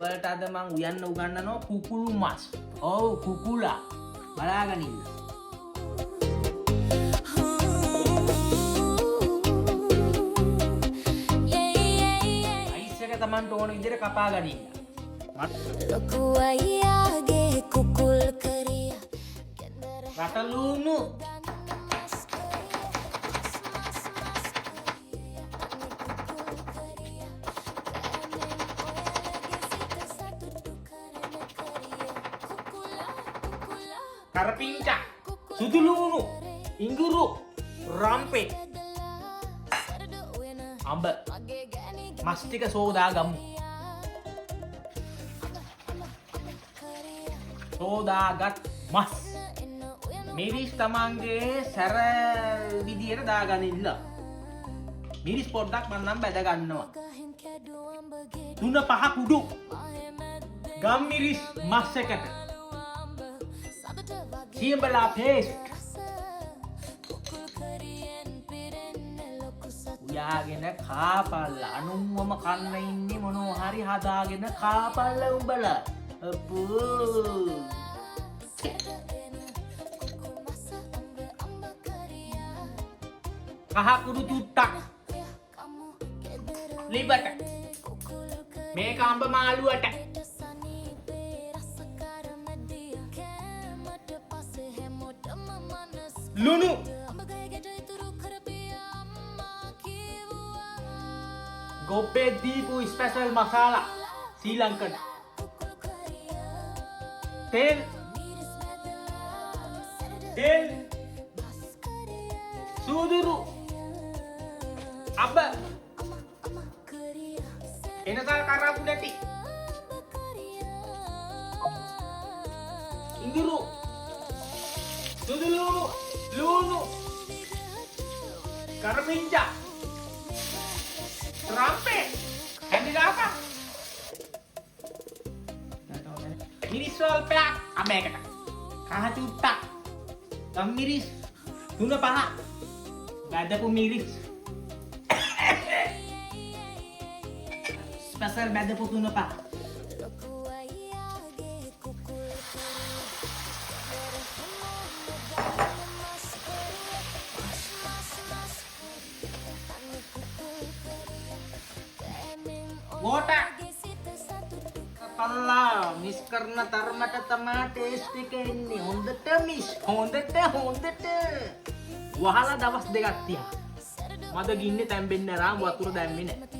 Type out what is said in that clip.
වලට අද මං උයන්න උගන්වනවා කුකුළු මස්. ඔව් කුකුලා. බලාගෙන ඉන්න. අයිස් එක Tamanට ඕන විදිහට කපා ගනින්න. ලොකු අයියාගේ කුකුල් කරියා රටලුණු කරපිංචා සුදුලුණු ඉඟුරු රම්පේ අඹ මස් ටික සෝදා ගමු. සෝදාගත් මස් මිරිස් තමන්ගේ සැර විදියට දාගනින්න. මිරිස් පොඩ්ඩක් මම නම් බැද ගන්නවා. 3-5 කුඩු ගම් මිරිස් මස් එකට සියඹලා පේස්ට් උයාගෙන කාපල්ලා අනුන්වම කන්න ඉන්නේ මොනවා හරි හදාගෙන කාපල්ලා උඹලා අපෝ කහකුඩු චුට්ටක් ලිබට මේක අඹ මාළුවට ලුණු ගොබ්බේ දීපු ස්පෙෂල් මසාලා ශ්‍රී ලංකන් තෙල් සූදුරු අබ එනකල් කරපු නැති ඉඟුරු සුදුලුණු ලුණු කරපිංචා රම්පේ හැඳිදාපා මිරිස් වල්පයක් අබේකට කහ චුට්ටක් ගම් මිරිස් 3-5 බැදපු මිරිස් ස්පෙෂල් බැදපු 3-5 ගෝට කපල්ලා මිස් කරන තරමට තමයි ටේස්ට් එක එන්නේ. හොඳට මිස් හොඳට වහලා දවස් දෙකක් තියා. මද ගින්නේ තැම්බෙන්න රාම් වතුර දැම්මේ නැහැ.